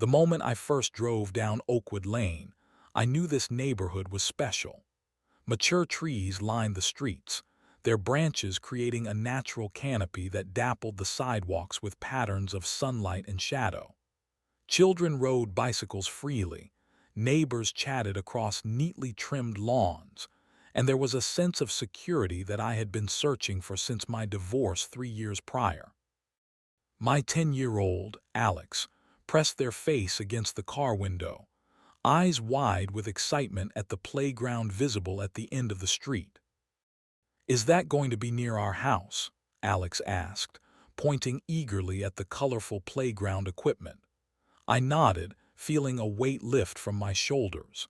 The moment I first drove down Oakwood Lane, I knew this neighborhood was special. Mature trees lined the streets, their branches creating a natural canopy that dappled the sidewalks with patterns of sunlight and shadow. Children rode bicycles freely, neighbors chatted across neatly trimmed lawns, and there was a sense of security that I had been searching for since my divorce 3 years prior. My 10-year-old, Alex, pressed their face against the car window, eyes wide with excitement at the playground visible at the end of the street. "Is that going to be near our house?" Alex asked, pointing eagerly at the colorful playground equipment. I nodded, feeling a weight lift from my shoulders.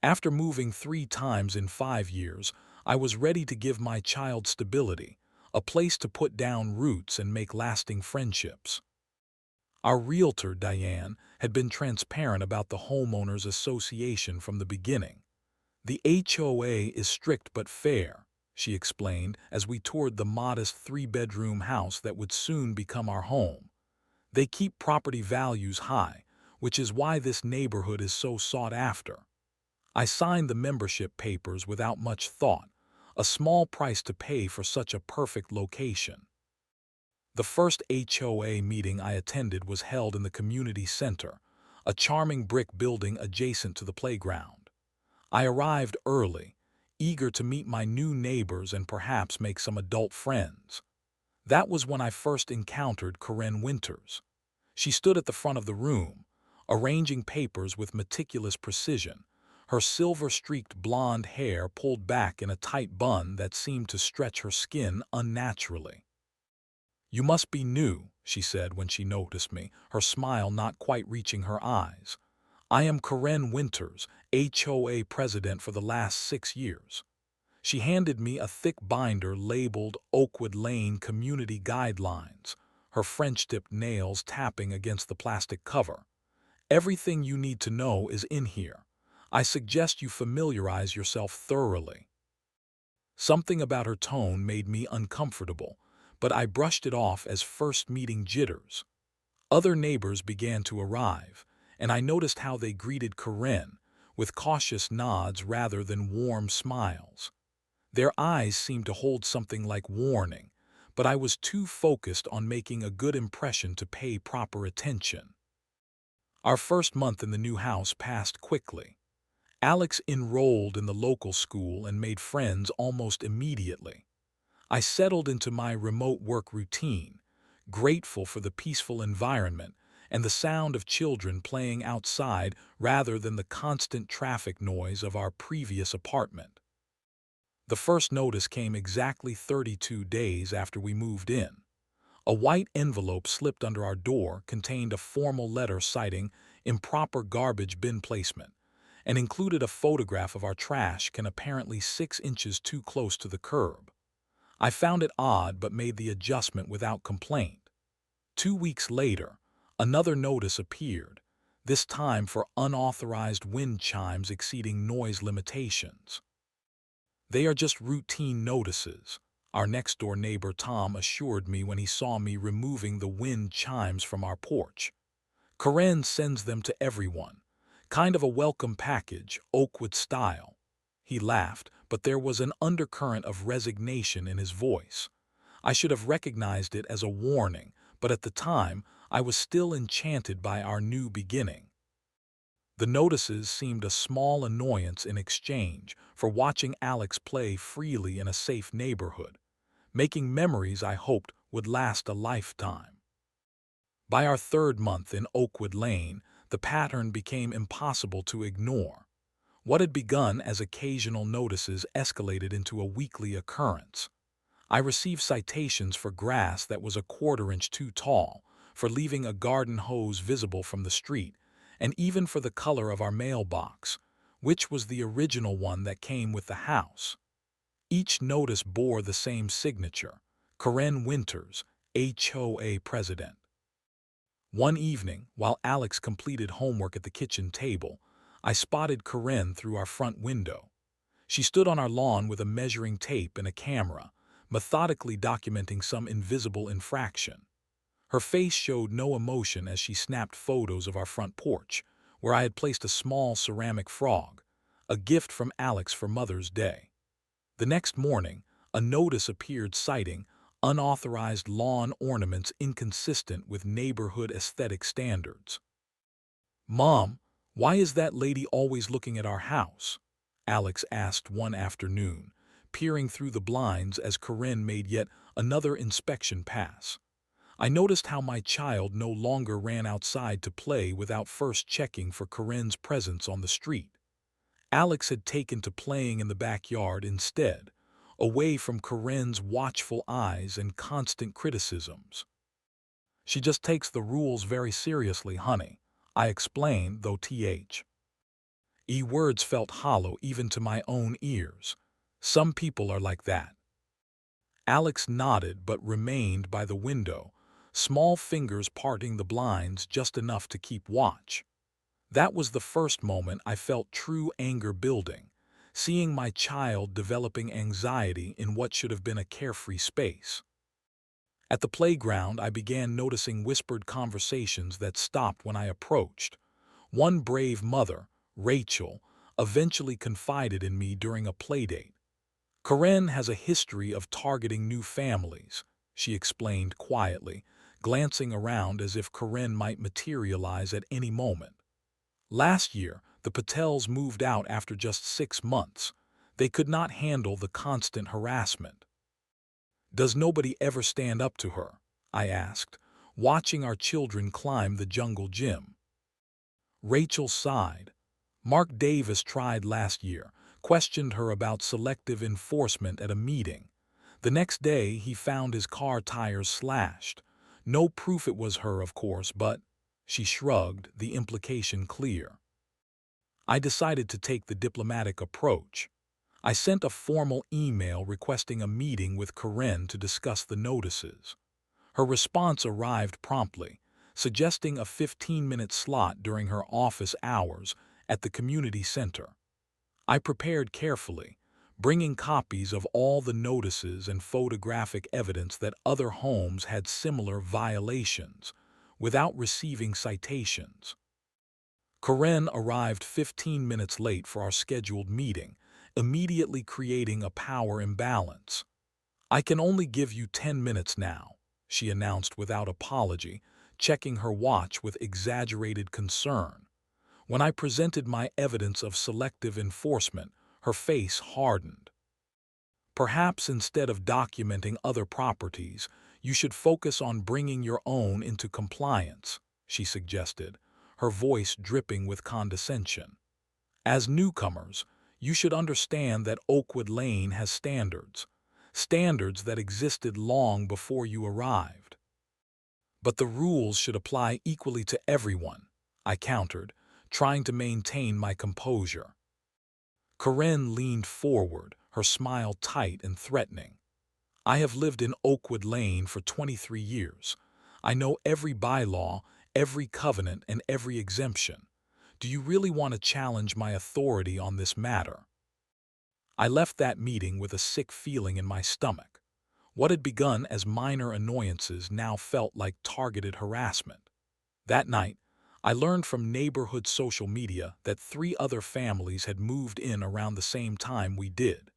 After moving 3 times in 5 years, I was ready to give my child stability, a place to put down roots and make lasting friendships. Our realtor, Diane, had been transparent about the homeowners association from the beginning. "The HOA is strict but fair," she explained as we toured the modest 3-bedroom house that would soon become our home. "They keep property values high, which is why this neighborhood is so sought after." I signed the membership papers without much thought, a small price to pay for such a perfect location. The first HOA meeting I attended was held in the community center, a charming brick building adjacent to the playground. I arrived early, eager to meet my new neighbors and perhaps make some adult friends. That was when I first encountered Karen Winters. She stood at the front of the room, arranging papers with meticulous precision, her silver-streaked blonde hair pulled back in a tight bun that seemed to stretch her skin unnaturally. "You must be new," she said when she noticed me, her smile not quite reaching her eyes. "I am Karen Winters, HOA president for the last 6 years." She handed me a thick binder labeled Oakwood Lane Community Guidelines, her French-tipped nails tapping against the plastic cover. "Everything you need to know is in here. I suggest you familiarize yourself thoroughly." Something about her tone made me uncomfortable, but I brushed it off as first meeting jitters. Other neighbors began to arrive, and I noticed how they greeted Karen, with cautious nods rather than warm smiles. Their eyes seemed to hold something like warning, but I was too focused on making a good impression to pay proper attention. Our first month in the new house passed quickly. Alex enrolled in the local school and made friends almost immediately. I settled into my remote work routine, grateful for the peaceful environment and the sound of children playing outside rather than the constant traffic noise of our previous apartment. The first notice came exactly 32 days after we moved in. A white envelope slipped under our door contained a formal letter citing improper garbage bin placement and included a photograph of our trash can apparently 6 inches too close to the curb. I found it odd but made the adjustment without complaint. 2 weeks later, another notice appeared, this time for unauthorized wind chimes exceeding noise limitations. "They are just routine notices," our next-door neighbor Tom assured me when he saw me removing the wind chimes from our porch. "Karen sends them to everyone. Kind of a welcome package, Oakwood style." He laughed, but there was an undercurrent of resignation in his voice. I should have recognized it as a warning, but at the time, I was still enchanted by our new beginning. The notices seemed a small annoyance in exchange for watching Alex play freely in a safe neighborhood, making memories I hoped would last a lifetime. By our 3rd month in Oakwood Lane, the pattern became impossible to ignore. What had begun as occasional notices escalated into a weekly occurrence. I received citations for grass that was a 1/4 inch too tall, for leaving a garden hose visible from the street, and even for the color of our mailbox, which was the original one that came with the house. Each notice bore the same signature, Karen Winters, HOA president. One evening, while Alex completed homework at the kitchen table, I spotted Karen through our front window. She stood on our lawn with a measuring tape and a camera, methodically documenting some invisible infraction. Her face showed no emotion as she snapped photos of our front porch, where I had placed a small ceramic frog, a gift from Alex for Mother's Day. The next morning, a notice appeared citing unauthorized lawn ornaments inconsistent with neighborhood aesthetic standards. "Mom, why is that lady always looking at our house?" Alex asked one afternoon, peering through the blinds as Corinne made yet another inspection pass. I noticed how my child no longer ran outside to play without first checking for Corinne's presence on the street. Alex had taken to playing in the backyard instead, away from Corinne's watchful eyes and constant criticisms. "She just takes the rules very seriously, honey," I explained, though words felt hollow even to my own ears. "Some people are like that." Alex nodded but remained by the window, small fingers parting the blinds just enough to keep watch. That was the first moment I felt true anger building, seeing my child developing anxiety in what should have been a carefree space. At the playground, I began noticing whispered conversations that stopped when I approached. One brave mother, Rachel, eventually confided in me during a playdate. "Karen has a history of targeting new families," she explained quietly, glancing around as if Karen might materialize at any moment. "Last year, the Patels moved out after just 6 months. They could not handle the constant harassment." "Does nobody ever stand up to her?" I asked, watching our children climb the jungle gym. Rachel sighed. "Mark Davis tried last year, questioned her about selective enforcement at a meeting. The next day, he found his car tires slashed. No proof it was her, of course, but—" She shrugged, the implication clear. I decided to take the diplomatic approach. I sent a formal email requesting a meeting with Corinne to discuss the notices. Her response arrived promptly, suggesting a 15-minute slot during her office hours at the community center. I prepared carefully, bringing copies of all the notices and photographic evidence that other homes had similar violations, without receiving citations. Corinne arrived 15 minutes late for our scheduled meeting, immediately creating a power imbalance. "I can only give you 10 minutes now," she announced without apology, checking her watch with exaggerated concern. When I presented my evidence of selective enforcement, her face hardened. "Perhaps instead of documenting other properties, you should focus on bringing your own into compliance," she suggested, her voice dripping with condescension. "As newcomers, you should understand that Oakwood Lane has standards that existed long before you arrived." "But the rules should apply equally to everyone," I countered, trying to maintain my composure. Corinne leaned forward, her smile tight and threatening. "I have lived in Oakwood Lane for 23 years. I know every bylaw, every covenant, and every exemption. Do you really want to challenge my authority on this matter?" I left that meeting with a sick feeling in my stomach. What had begun as minor annoyances now felt like targeted harassment. That night, I learned from neighborhood social media that 3 other families had moved in around the same time we did.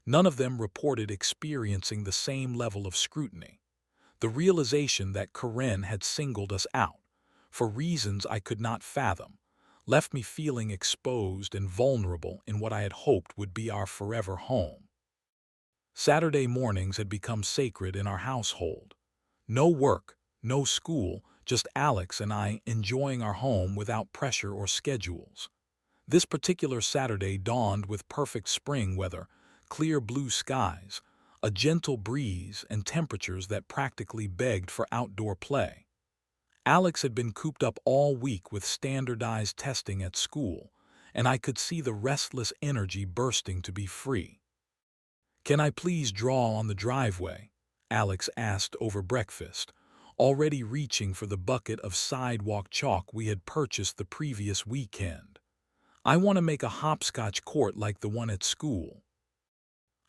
None of them reported experiencing the same level of scrutiny. The realization that Corinne had singled us out, for reasons I could not fathom, left me feeling exposed and vulnerable in what I had hoped would be our forever home. Saturday mornings had become sacred in our household. No work, no school, just Alex and I enjoying our home without pressure or schedules. This particular Saturday dawned with perfect spring weather, clear blue skies, a gentle breeze, and temperatures that practically begged for outdoor play. Alex had been cooped up all week with standardized testing at school, and I could see the restless energy bursting to be free. "Can I please draw on the driveway?" Alex asked over breakfast, already reaching for the bucket of sidewalk chalk we had purchased the previous weekend. "I want to make a hopscotch court like the one at school."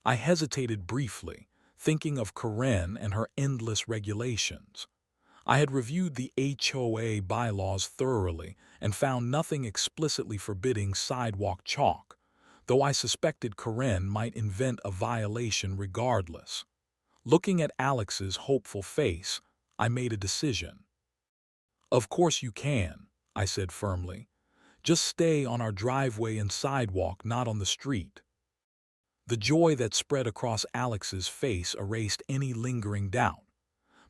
I hesitated briefly, thinking of Corinne and her endless regulations. I had reviewed the HOA bylaws thoroughly and found nothing explicitly forbidding sidewalk chalk, though I suspected Karen might invent a violation regardless. Looking at Alex's hopeful face, I made a decision. "Of course you can," I said firmly. "Just stay on our driveway and sidewalk, not on the street." The joy that spread across Alex's face erased any lingering doubt.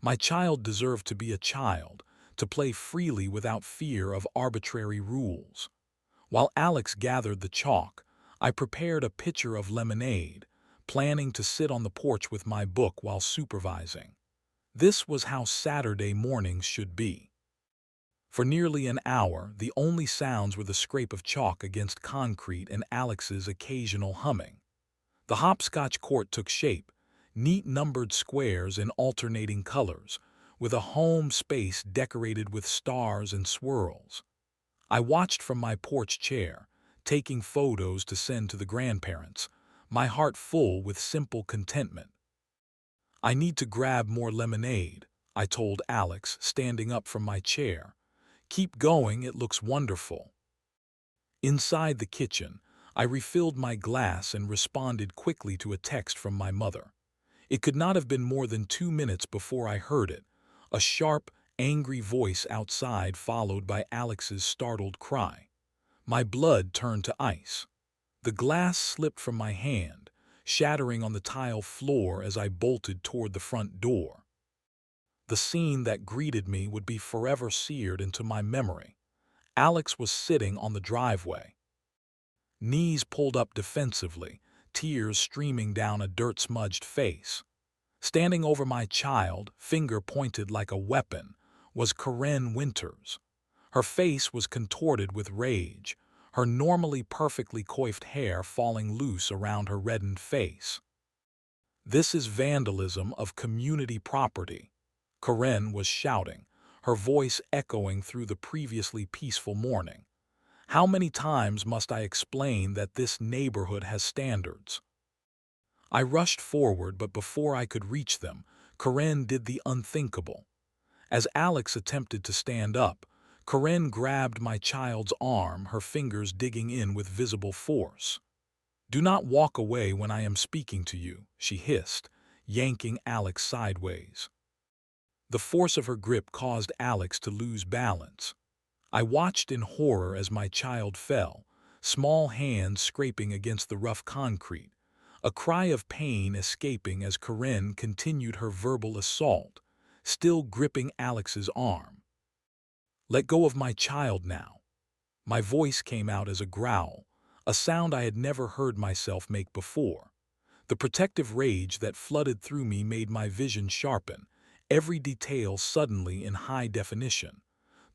My child deserved to be a child, to play freely without fear of arbitrary rules. While Alex gathered the chalk, I prepared a pitcher of lemonade, planning to sit on the porch with my book while supervising. This was how Saturday mornings should be. For nearly an hour, the only sounds were the scrape of chalk against concrete and Alex's occasional humming. The hopscotch court took shape, neat numbered squares in alternating colors, with a home space decorated with stars and swirls. I watched from my porch chair, taking photos to send to the grandparents, my heart full with simple contentment. "I need to grab more lemonade," I told Alex, standing up from my chair. "Keep going, it looks wonderful." Inside the kitchen, I refilled my glass and responded quickly to a text from my mother. It could not have been more than 2 minutes before I heard it, a sharp, angry voice outside followed by Alex's startled cry. My blood turned to ice. The glass slipped from my hand, shattering on the tile floor as I bolted toward the front door. The scene that greeted me would be forever seared into my memory. Alex was sitting on the driveway, knees pulled up defensively, tears streaming down a dirt-smudged face. Standing over my child, finger pointed like a weapon, was Karen Winters. Her face was contorted with rage, her normally perfectly coiffed hair falling loose around her reddened face. "This is vandalism of community property," Karen was shouting, her voice echoing through the previously peaceful morning. "How many times must I explain that this neighborhood has standards?" I rushed forward, but before I could reach them, Karen did the unthinkable. As Alex attempted to stand up, Karen grabbed my child's arm, her fingers digging in with visible force. "Do not walk away when I am speaking to you," she hissed, yanking Alex sideways. The force of her grip caused Alex to lose balance. I watched in horror as my child fell, small hands scraping against the rough concrete, a cry of pain escaping as Karen continued her verbal assault, still gripping Alex's arm. "Let go of my child now." My voice came out as a growl, a sound I had never heard myself make before. The protective rage that flooded through me made my vision sharpen, every detail suddenly in high definition.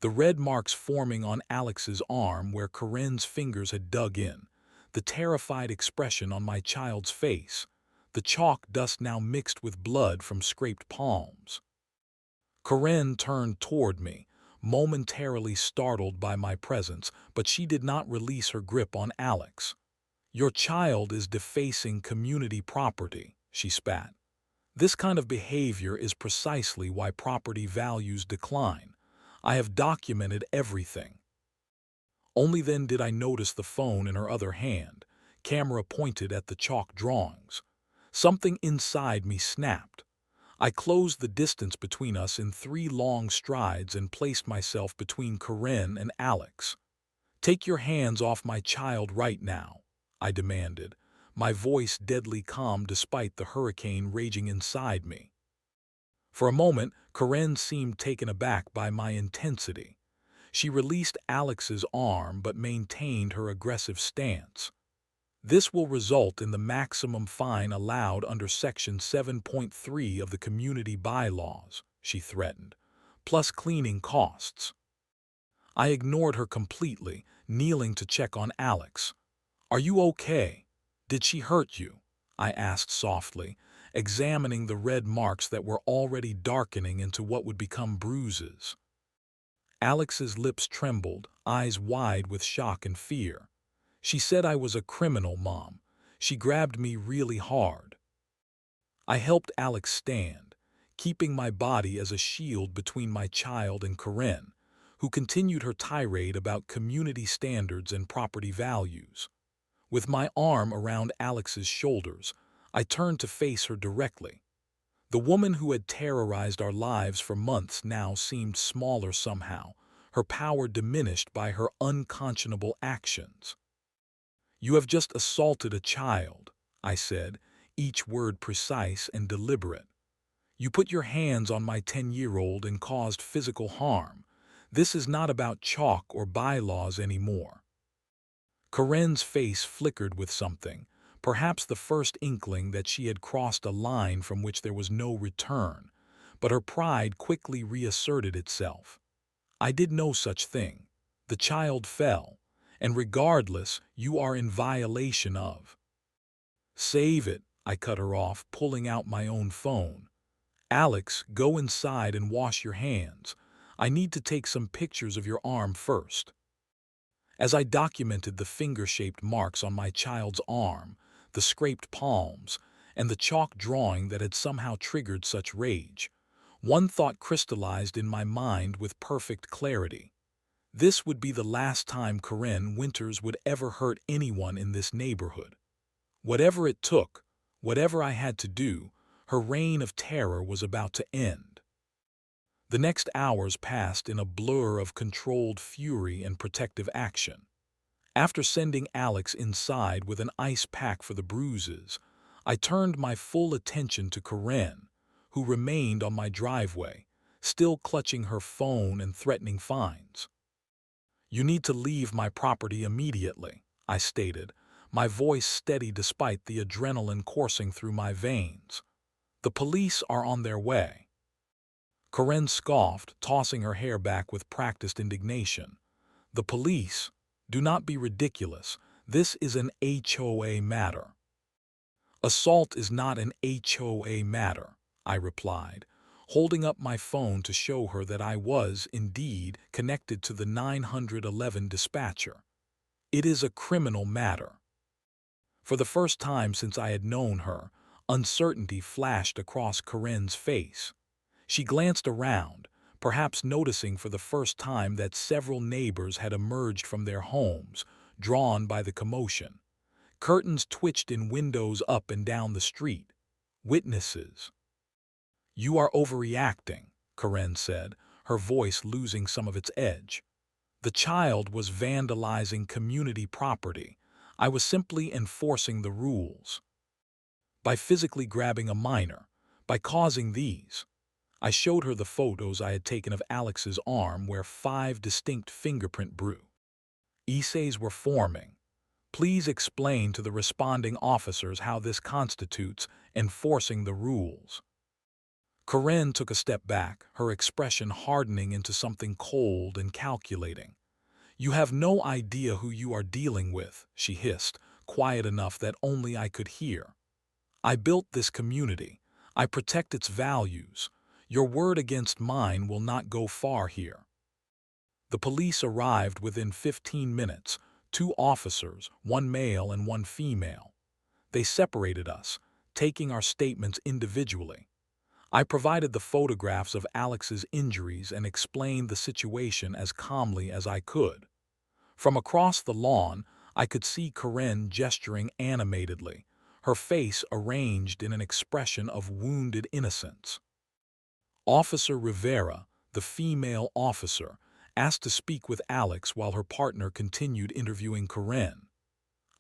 The red marks forming on Alex's arm where Karen's fingers had dug in, the terrified expression on my child's face, the chalk dust now mixed with blood from scraped palms. Karen turned toward me, momentarily startled by my presence, but she did not release her grip on Alex. "Your child is defacing community property," she spat. "This kind of behavior is precisely why property values decline. I have documented everything." Only then did I notice the phone in her other hand, camera pointed at the chalk drawings. Something inside me snapped. I closed the distance between us in 3 long strides and placed myself between Karen and Alex. "Take your hands off my child right now," I demanded, my voice deadly calm despite the hurricane raging inside me. For a moment, Karen seemed taken aback by my intensity. She released Alex's arm but maintained her aggressive stance. "This will result in the maximum fine allowed under Section 7.3 of the community bylaws," she threatened, "plus cleaning costs." I ignored her completely, kneeling to check on Alex. "Are you okay? Did she hurt you?" I asked softly, examining the red marks that were already darkening into what would become bruises. Alex's lips trembled, eyes wide with shock and fear. "She said I was a criminal, Mom. She grabbed me really hard." I helped Alex stand, keeping my body as a shield between my child and Karen, who continued her tirade about community standards and property values. With my arm around Alex's shoulders, I turned to face her directly. The woman who had terrorized our lives for months now seemed smaller somehow, her power diminished by her unconscionable actions. "You have just assaulted a child," I said, each word precise and deliberate. "You put your hands on my 10-year-old and caused physical harm. This is not about chalk or bylaws anymore." Karen's face flickered with something, perhaps the first inkling that she had crossed a line from which there was no return, but her pride quickly reasserted itself. "I did no such thing. The child fell, and regardless, you are in violation of—" "Save it," I cut her off, pulling out my own phone. "Alex, go inside and wash your hands. I need to take some pictures of your arm first." As I documented the finger-shaped marks on my child's arm, the scraped palms, and the chalk drawing that had somehow triggered such rage, one thought crystallized in my mind with perfect clarity. This would be the last time Karen Winters would ever hurt anyone in this neighborhood. Whatever it took, whatever I had to do, her reign of terror was about to end. The next hours passed in a blur of controlled fury and protective action. After sending Alex inside with an ice pack for the bruises, I turned my full attention to Karen, who remained on my driveway, still clutching her phone and threatening fines. "You need to leave my property immediately," I stated, my voice steady despite the adrenaline coursing through my veins. "The police are on their way." Karen scoffed, tossing her hair back with practiced indignation. "The police? Do not be ridiculous. This is an HOA matter." "Assault is not an HOA matter," I replied, holding up my phone to show her that I was, indeed, connected to the 911 dispatcher. "It is a criminal matter." For the first time since I had known her, uncertainty flashed across Karen's face. She glanced around, perhaps noticing for the first time that several neighbors had emerged from their homes, drawn by the commotion. Curtains twitched in windows up and down the street. Witnesses. "You are overreacting," Karen said, her voice losing some of its edge. "The child was vandalizing community property. I was simply enforcing the rules. By physically grabbing a minor, by causing these." I showed her the photos I had taken of Alex's arm where 5 distinct fingerprint bruises were forming. "Please explain to the responding officers how this constitutes enforcing the rules." Karen took a step back, her expression hardening into something cold and calculating. "You have no idea who you are dealing with," she hissed, quiet enough that only I could hear. "I built this community. I protect its values. Your word against mine will not go far here." The police arrived within 15 minutes, 2 officers, 1 male and 1 female. They separated us, taking our statements individually. I provided the photographs of Alex's injuries and explained the situation as calmly as I could. From across the lawn, I could see Karen gesturing animatedly, her face arranged in an expression of wounded innocence. Officer Rivera, the female officer, asked to speak with Alex while her partner continued interviewing Karen.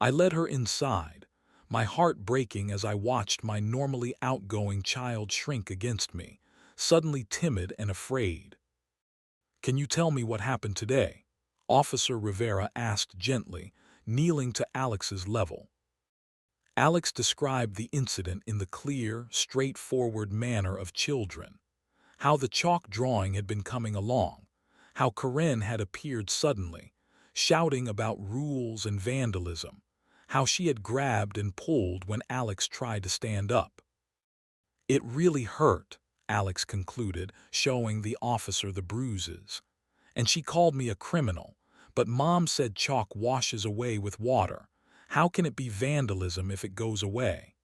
I led her inside, my heart breaking as I watched my normally outgoing child shrink against me, suddenly timid and afraid. "Can you tell me what happened today?" Officer Rivera asked gently, kneeling to Alex's level. Alex described the incident in the clear, straightforward manner of children. How the chalk drawing had been coming along, how Karen had appeared suddenly, shouting about rules and vandalism, how she had grabbed and pulled when Alex tried to stand up. "It really hurt," Alex concluded, showing the officer the bruises. "And she called me a criminal, but Mom said chalk washes away with water. How can it be vandalism if it goes away?"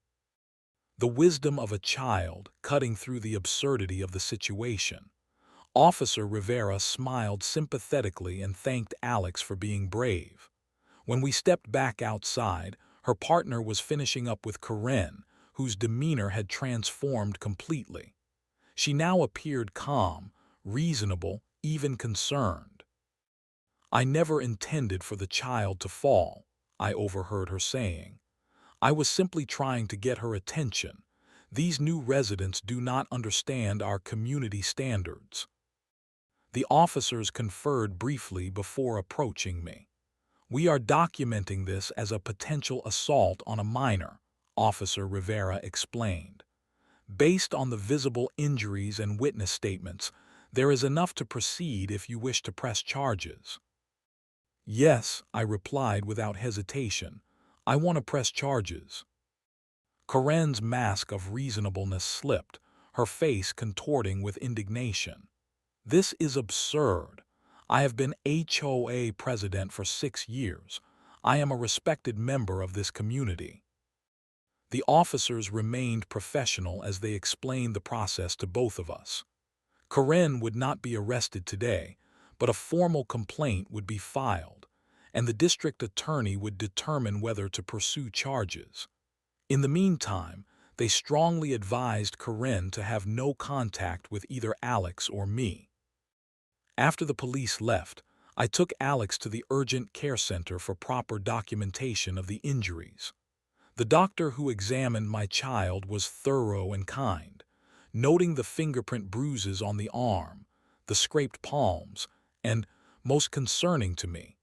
The wisdom of a child cutting through the absurdity of the situation. Officer Rivera smiled sympathetically and thanked Alex for being brave. When we stepped back outside, her partner was finishing up with Karen, whose demeanor had transformed completely. She now appeared calm, reasonable, even concerned. "I never intended for the child to fall," I overheard her saying. "I was simply trying to get her attention. These new residents do not understand our community standards." The officers conferred briefly before approaching me. "We are documenting this as a potential assault on a minor," Officer Rivera explained. "Based on the visible injuries and witness statements, there is enough to proceed if you wish to press charges." "Yes," I replied without hesitation. "I want to press charges." Karen's mask of reasonableness slipped, her face contorting with indignation. "This is absurd. I have been HOA president for 6 years. I am a respected member of this community." The officers remained professional as they explained the process to both of us. Karen would not be arrested today, but a formal complaint would be filed, and the district attorney would determine whether to pursue charges. In the meantime, they strongly advised Karen to have no contact with either Alex or me. After the police left, I took Alex to the urgent care center for proper documentation of the injuries. The doctor who examined my child was thorough and kind, noting the fingerprint bruises on the arm, the scraped palms, and, most concerning to me,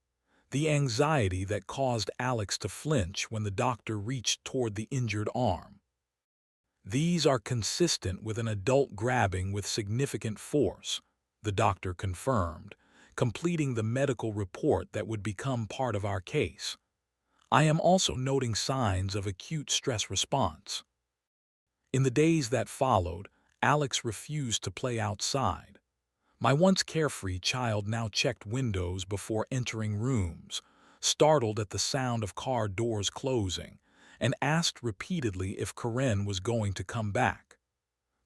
the anxiety that caused Alex to flinch when the doctor reached toward the injured arm. "These are consistent with an adult grabbing with significant force," the doctor confirmed, completing the medical report that would become part of our case. "I am also noting signs of acute stress response." In the days that followed, Alex refused to play outside. My once carefree child now checked windows before entering rooms, startled at the sound of car doors closing, and asked repeatedly if Karen was going to come back.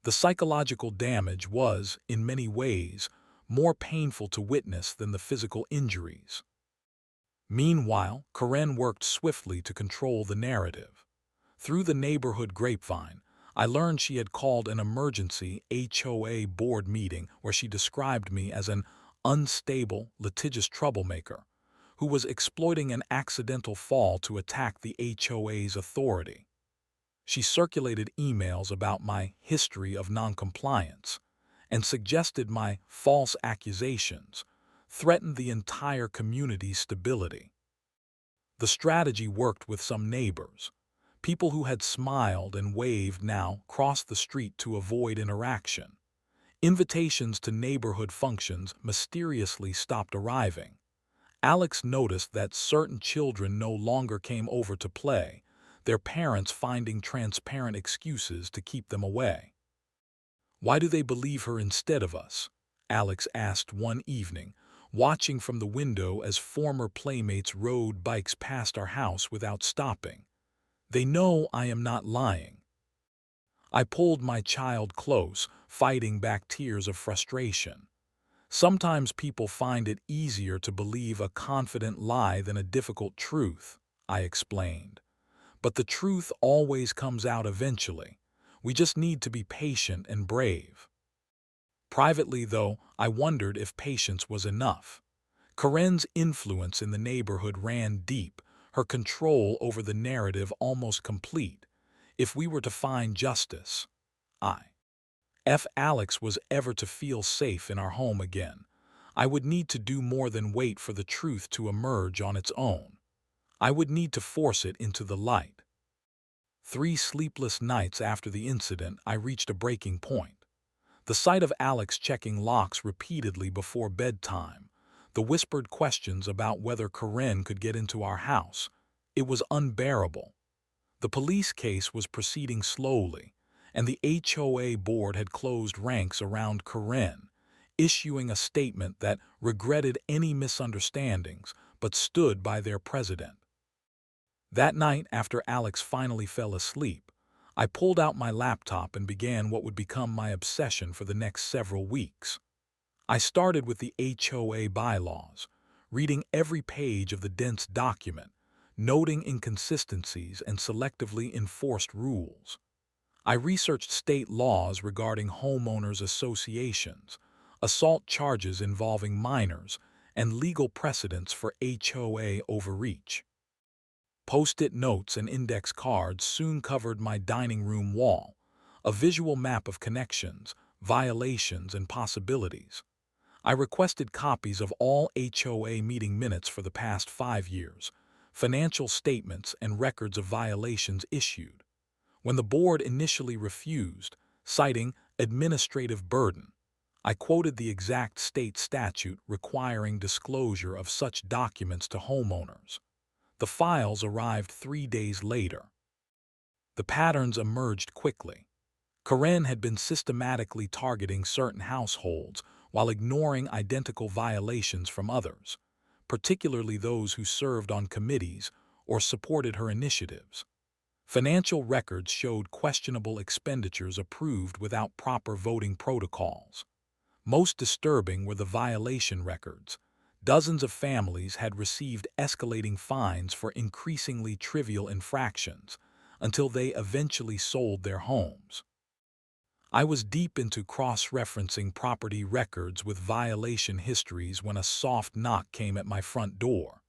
The psychological damage was, in many ways, more painful to witness than the physical injuries. Meanwhile, Karen worked swiftly to control the narrative. Through the neighborhood grapevine, I learned she had called an emergency HOA board meeting where she described me as an unstable, litigious troublemaker who was exploiting an accidental fall to attack the HOA's authority. She circulated emails about my history of noncompliance and suggested my false accusations threatened the entire community's stability. The strategy worked with some neighbors. People who had smiled and waved now crossed the street to avoid interaction. Invitations to neighborhood functions mysteriously stopped arriving. Alex noticed that certain children no longer came over to play, their parents finding transparent excuses to keep them away. "Why do they believe her instead of us?" Alex asked one evening, watching from the window as former playmates rode bikes past our house without stopping. "They know I am not lying." I pulled my child close, fighting back tears of frustration. "Sometimes people find it easier to believe a confident lie than a difficult truth," I explained. "But the truth always comes out eventually. We just need to be patient and brave." Privately, though, I wondered if patience was enough. Karen's influence in the neighborhood ran deep, her control over the narrative almost complete. If we were to find justice, if Alex was ever to feel safe in our home again, I would need to do more than wait for the truth to emerge on its own. I would need to force it into the light. 3 sleepless nights after the incident, I reached a breaking point. The sight of Alex checking locks repeatedly before bedtime, the whispered questions about whether Karen could get into our house, it was unbearable. The police case was proceeding slowly, and the HOA board had closed ranks around Karen, issuing a statement that regretted any misunderstandings but stood by their president. That night, after Alex finally fell asleep, I pulled out my laptop and began what would become my obsession for the next several weeks. I started with the HOA bylaws, reading every page of the dense document, noting inconsistencies and selectively enforced rules. I researched state laws regarding homeowners associations, assault charges involving minors, and legal precedents for HOA overreach. Post-it notes and index cards soon covered my dining room wall, a visual map of connections, violations, and possibilities. I requested copies of all HOA meeting minutes for the past 5 years, financial statements, and records of violations issued. When the board initially refused, citing administrative burden, I quoted the exact state statute requiring disclosure of such documents to homeowners. The files arrived 3 days later. The patterns emerged quickly. Karen had been systematically targeting certain households while ignoring identical violations from others, particularly those who served on committees or supported her initiatives. Financial records showed questionable expenditures approved without proper voting protocols. Most disturbing were the violation records. Dozens of families had received escalating fines for increasingly trivial infractions until they eventually sold their homes. I was deep into cross-referencing property records with violation histories when a soft knock came at my front door.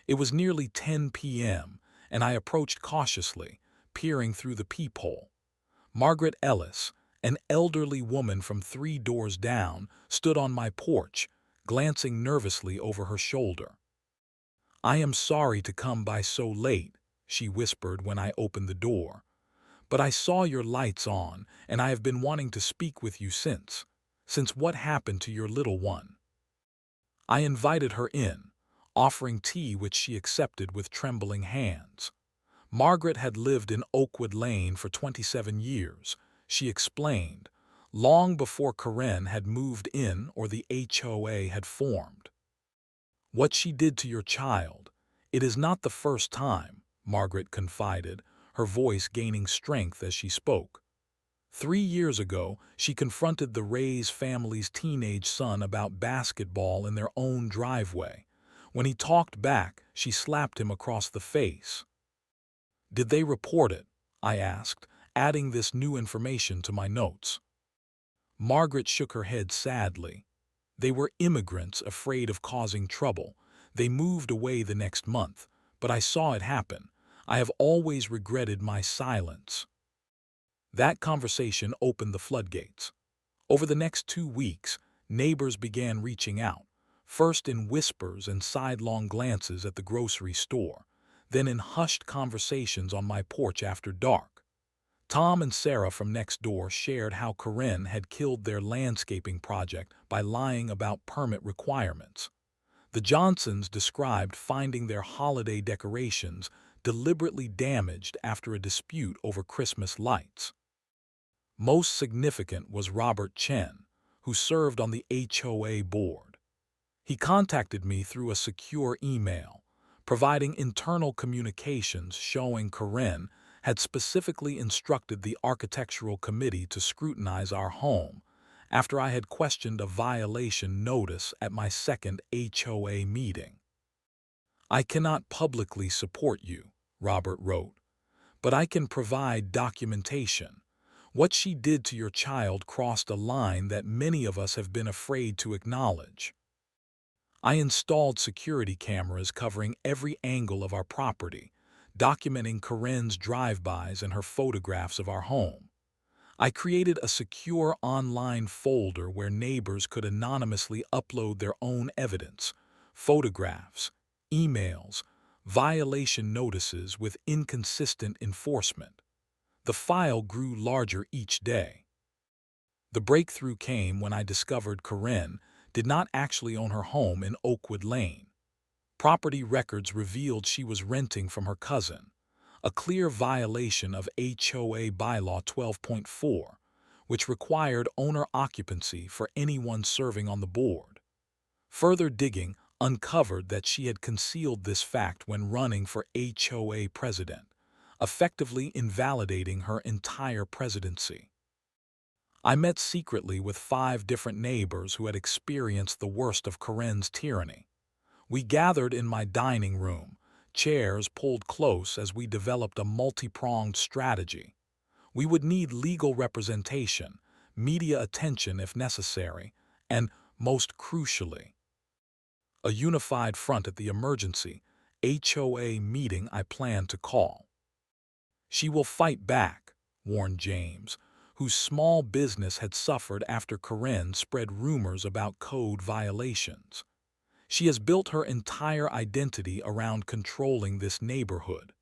It was nearly 10 p.m., and I approached cautiously, peering through the peephole. Margaret Ellis, an elderly woman from 3 doors down, stood on my porch, glancing nervously over her shoulder. "I am sorry to come by so late," she whispered when I opened the door. "But I saw your lights on, and I have been wanting to speak with you since what happened to your little one." I invited her in, offering tea which she accepted with trembling hands. Margaret had lived in Oakwood Lane for 27 years, she explained, long before Karen had moved in or the HOA had formed. "What she did to your child, it is not the first time," Margaret confided, her voice gaining strength as she spoke. 3 years ago, she confronted the Ray's family's teenage son about basketball in their own driveway. When he talked back, she slapped him across the face. "Did they report it?" I asked, adding this new information to my notes. Margaret shook her head sadly. "They were immigrants afraid of causing trouble. They moved away the next month, but I saw it happen. I have always regretted my silence." That conversation opened the floodgates. Over the next 2 weeks, neighbors began reaching out, first in whispers and sidelong glances at the grocery store, then in hushed conversations on my porch after dark. Tom and Sarah from next door shared how Karen had killed their landscaping project by lying about permit requirements. The Johnsons described finding their holiday decorations deliberately damaged after a dispute over Christmas lights. Most significant was Robert Chen, who served on the HOA board. He contacted me through a secure email, providing internal communications showing Karen had specifically instructed the architectural committee to scrutinize our home after I had questioned a violation notice at my second HOA meeting. "I cannot publicly support you," Robert wrote, "but I can provide documentation. What she did to your child crossed a line that many of us have been afraid to acknowledge." I installed security cameras covering every angle of our property, documenting Karen's drive-bys and her photographs of our home. I created a secure online folder where neighbors could anonymously upload their own evidence, photographs, emails, violation notices with inconsistent enforcement. The file grew larger each day. The breakthrough came when I discovered Karen did not actually own her home in Oakwood Lane. Property records revealed she was renting from her cousin, a clear violation of HOA Bylaw 12.4, which required owner occupancy for anyone serving on the board. Further digging uncovered that she had concealed this fact when running for HOA president, effectively invalidating her entire presidency. I met secretly with 5 different neighbors who had experienced the worst of Karen's tyranny. We gathered in my dining room, chairs pulled close as we developed a multi-pronged strategy. We would need legal representation, media attention if necessary, and, most crucially, a unified front at the emergency HOA meeting I planned to call. "She will fight back," warned James, whose small business had suffered after Karen spread rumors about code violations. "She has built her entire identity around controlling this neighborhood."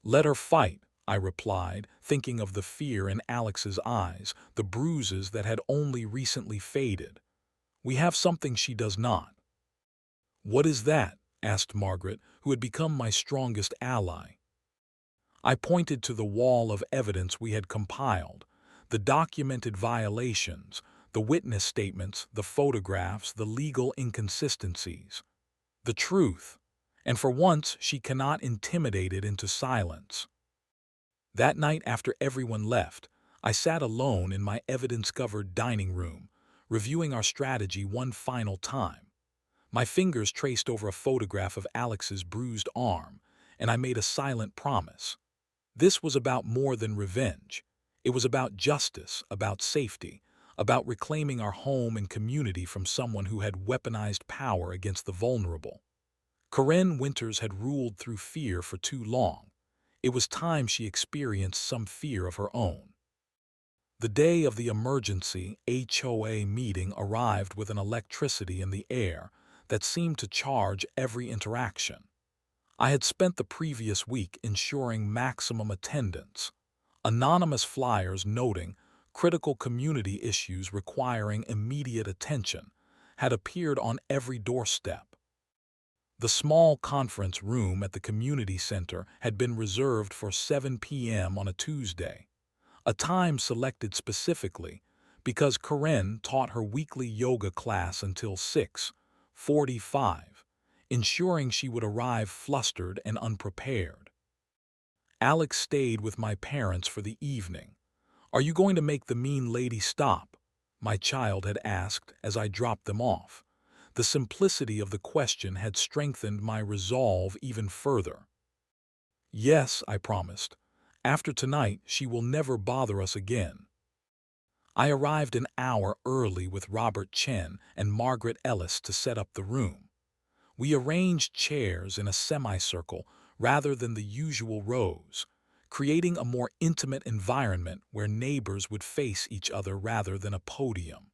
"Let her fight," I replied, thinking of the fear in Alex's eyes, the bruises that had only recently faded. "We have something she does not." "What is that?" asked Margaret, who had become my strongest ally. I pointed to the wall of evidence we had compiled, the documented violations, the witness statements, the photographs, the legal inconsistencies. The truth, and for once she cannot intimidate it into silence. That night after everyone left, I sat alone in my evidence-covered dining room, reviewing our strategy one final time. My fingers traced over a photograph of Alex's bruised arm, and I made a silent promise. This was about more than revenge. It was about justice, about safety, about reclaiming our home and community from someone who had weaponized power against the vulnerable. Karen Winters had ruled through fear for too long. It was time she experienced some fear of her own. The day of the emergency HOA meeting arrived with an electricity in the air that seemed to charge every interaction. I had spent the previous week ensuring maximum attendance. Anonymous flyers noting critical community issues requiring immediate attention had appeared on every doorstep. The small conference room at the community center had been reserved for 7 p.m. on a Tuesday, a time selected specifically because Karen taught her weekly yoga class until 6:45, ensuring she would arrive flustered and unprepared. Alex stayed with my parents for the evening. "Are you going to make the mean lady stop?" my child had asked as I dropped them off. The simplicity of the question had strengthened my resolve even further. "Yes," I promised. "After tonight, she will never bother us again." I arrived an hour early with Robert Chen and Margaret Ellis to set up the room. We arranged chairs in a semicircle rather than the usual rows, creating a more intimate environment where neighbors would face each other rather than a podium.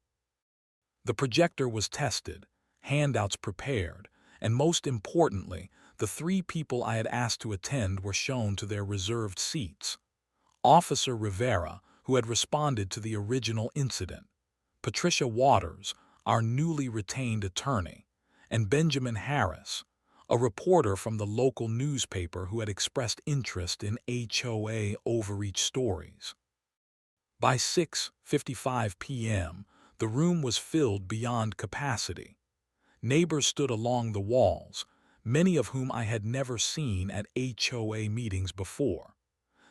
The projector was tested, handouts prepared, and most importantly, the 3 people I had asked to attend were shown to their reserved seats. Officer Rivera, who had responded to the original incident, Patricia Waters, our newly retained attorney, and Benjamin Harris, a reporter from the local newspaper who had expressed interest in HOA overreach stories. By 6:55 p.m., the room was filled beyond capacity. Neighbors stood along the walls, many of whom I had never seen at HOA meetings before.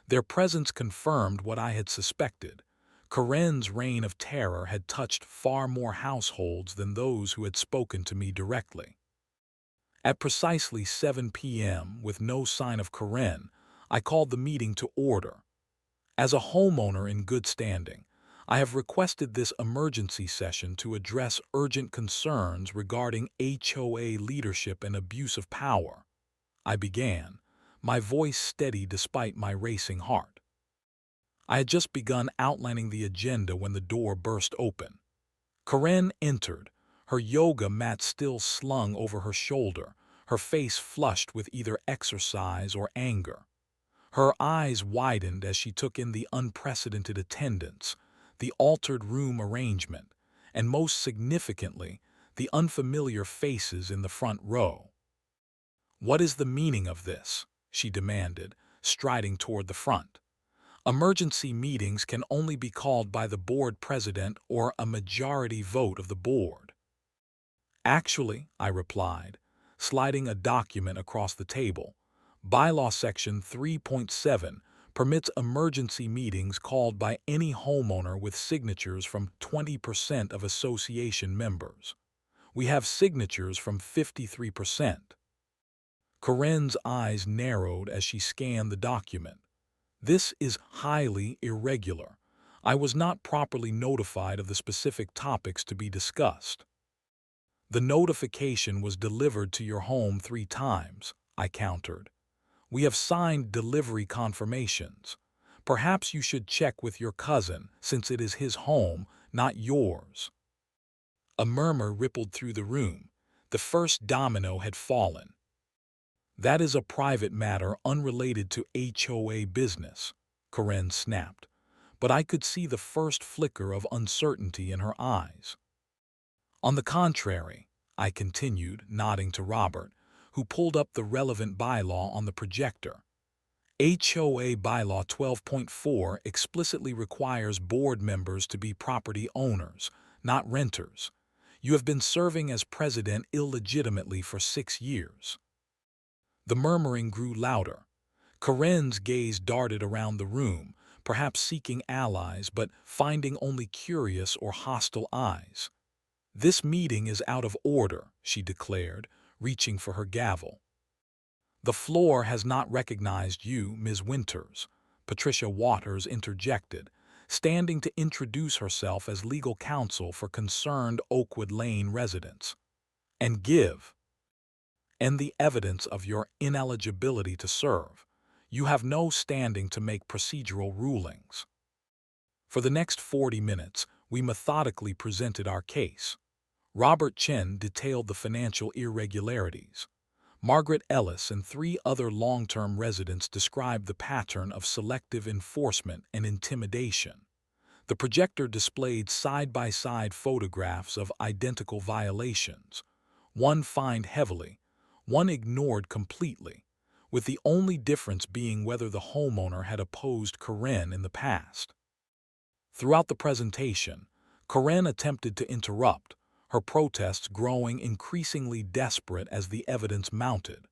Their presence confirmed what I had suspected. Karen's reign of terror had touched far more households than those who had spoken to me directly. At precisely 7 p.m., with no sign of Karen, I called the meeting to order. As a homeowner in good standing, I have requested this emergency session to address urgent concerns regarding HOA leadership and abuse of power. I began, my voice steady despite my racing heart. I had just begun outlining the agenda when the door burst open. Karen entered, her yoga mat still slung over her shoulder, her face flushed with either exercise or anger. Her eyes widened as she took in the unprecedented attendance, the altered room arrangement, and most significantly, the unfamiliar faces in the front row. "What is the meaning of this?" she demanded, striding toward the front. "Emergency meetings can only be called by the board president or a majority vote of the board." "Actually," I replied, sliding a document across the table, Bylaw Section 3.7 permits emergency meetings called by any homeowner with signatures from 20% of association members. We have signatures from 53%. Karen's eyes narrowed as she scanned the document. This is highly irregular. I was not properly notified of the specific topics to be discussed. The notification was delivered to your home 3 times, I countered. We have signed delivery confirmations. Perhaps you should check with your cousin, since it is his home, not yours. A murmur rippled through the room. The first domino had fallen. That is a private matter unrelated to HOA business, Karen snapped, but I could see the first flicker of uncertainty in her eyes. On the contrary, I continued, nodding to Robert, who pulled up the relevant bylaw on the projector. HOA Bylaw 12.4 explicitly requires board members to be property owners, not renters. You have been serving as president illegitimately for 6 years. The murmuring grew louder. Karen's gaze darted around the room, perhaps seeking allies but finding only curious or hostile eyes. "This meeting is out of order," she declared, reaching for her gavel. "The floor has not recognized you, Ms. Winters," Patricia Waters interjected, standing to introduce herself as legal counsel for concerned Oakwood Lane residents. "And the evidence of your ineligibility to serve. You have no standing to make procedural rulings." For the next 40 minutes, we methodically presented our case. Robert Chen detailed the financial irregularities. Margaret Ellis and 3 other long-term residents described the pattern of selective enforcement and intimidation. The projector displayed side-by-side photographs of identical violations. One fined heavily, one ignored completely, with the only difference being whether the homeowner had opposed Karen in the past. Throughout the presentation, Karen attempted to interrupt, her protests growing increasingly desperate as the evidence mounted.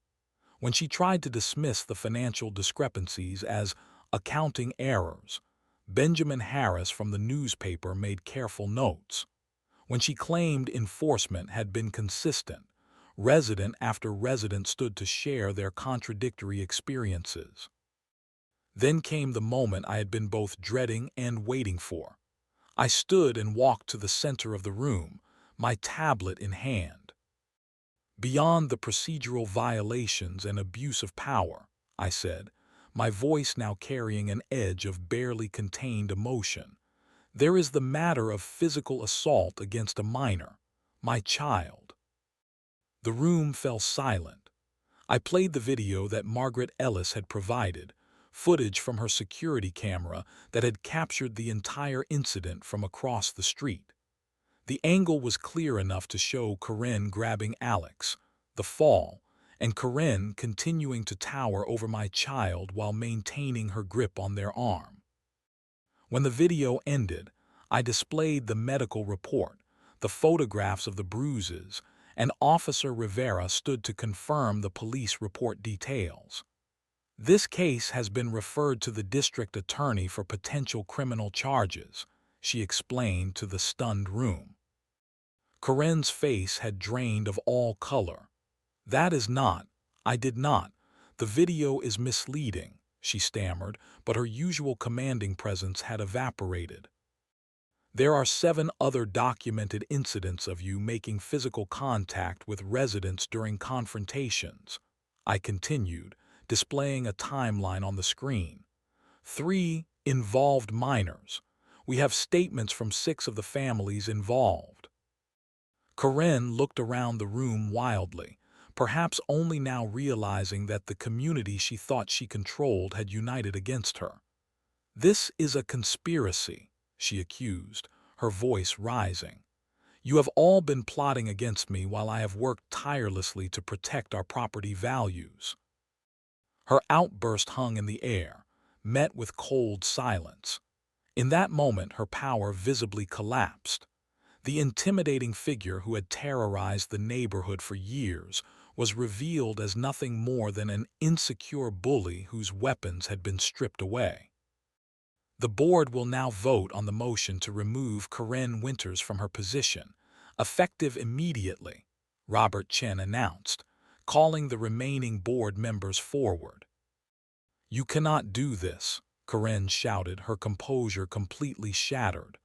When she tried to dismiss the financial discrepancies as accounting errors, Benjamin Harris from the newspaper made careful notes. When she claimed enforcement had been consistent, resident after resident stood to share their contradictory experiences. Then came the moment I had been both dreading and waiting for. I stood and walked to the center of the room, my tablet in hand. "Beyond the procedural violations and abuse of power," I said, my voice now carrying an edge of barely contained emotion, "there is the matter of physical assault against a minor, my child." The room fell silent. I played the video that Margaret Ellis had provided, footage from her security camera that had captured the entire incident from across the street. The angle was clear enough to show Karen grabbing Alex, the fall, and Karen continuing to tower over my child while maintaining her grip on their arm. When the video ended, I displayed the medical report, the photographs of the bruises, and Officer Rivera stood to confirm the police report details. "This case has been referred to the district attorney for potential criminal charges," she explained to the stunned room. Karen's face had drained of all color. I did not. The video is misleading," she stammered, but her usual commanding presence had evaporated. "There are 7 other documented incidents of you making physical contact with residents during confrontations," I continued, displaying a timeline on the screen. 3 involved minors. We have statements from 6 of the families involved." Karen looked around the room wildly, perhaps only now realizing that the community she thought she controlled had united against her. "This is a conspiracy," she accused, her voice rising. "You have all been plotting against me while I have worked tirelessly to protect our property values." Her outburst hung in the air, met with cold silence. In that moment, her power visibly collapsed. The intimidating figure who had terrorized the neighborhood for years was revealed as nothing more than an insecure bully whose weapons had been stripped away. The board will now vote on the motion to remove Karen Winters from her position, effective immediately, Robert Chen announced, calling the remaining board members forward. "You cannot do this," Karen shouted, her composure completely shattered.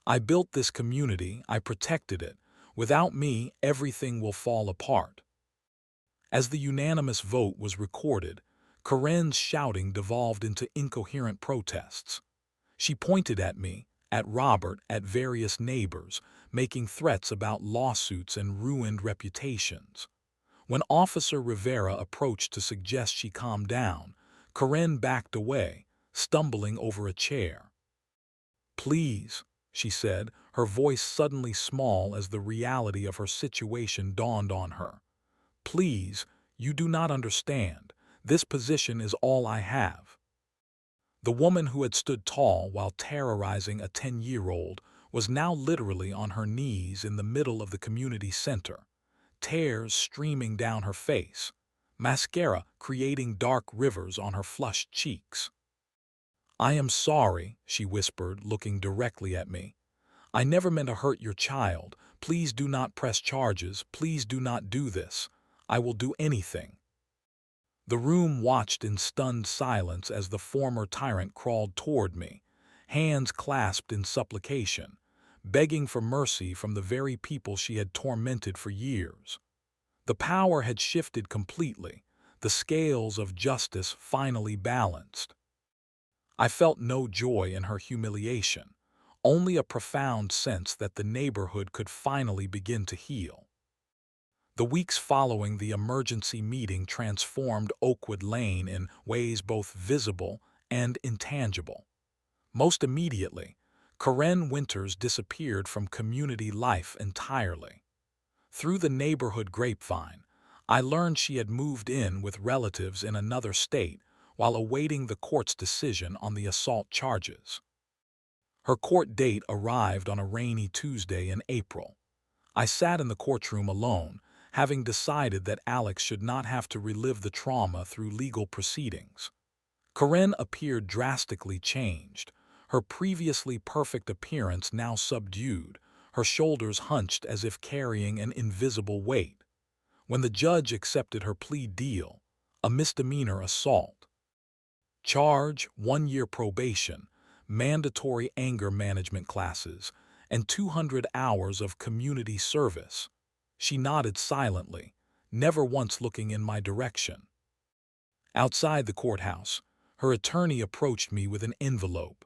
"I built this community, I protected it. Without me, everything will fall apart." As the unanimous vote was recorded, Karen's shouting devolved into incoherent protests. She pointed at me, at Robert, at various neighbors, making threats about lawsuits and ruined reputations. When Officer Rivera approached to suggest she calm down, Karen backed away, stumbling over a chair. "Please," she said, her voice suddenly small as the reality of her situation dawned on her. "Please, you do not understand. This position is all I have." The woman who had stood tall while terrorizing a 10-year-old was now literally on her knees in the middle of the community center, tears streaming down her face, mascara creating dark rivers on her flushed cheeks. "I am sorry," she whispered, looking directly at me. "I never meant to hurt your child. Please do not press charges. Please do not do this. I will do anything." The room watched in stunned silence as the former tyrant crawled toward me, hands clasped in supplication, begging for mercy from the very people she had tormented for years. The power had shifted completely, the scales of justice finally balanced. I felt no joy in her humiliation, only a profound sense that the neighborhood could finally begin to heal. The weeks following the emergency meeting transformed Oakwood Lane in ways both visible and intangible. Most immediately, Karen Winters disappeared from community life entirely. Through the neighborhood grapevine, I learned she had moved in with relatives in another state while awaiting the court's decision on the assault charges. Her court date arrived on a rainy Tuesday in April. I sat in the courtroom alone, having decided that Alex should not have to relive the trauma through legal proceedings. Karen appeared drastically changed, her previously perfect appearance now subdued, her shoulders hunched as if carrying an invisible weight. When the judge accepted her plea deal, a misdemeanor assault, charge, 1-year probation, mandatory anger management classes, and 200 hours of community service, she nodded silently, never once looking in my direction. Outside the courthouse, her attorney approached me with an envelope.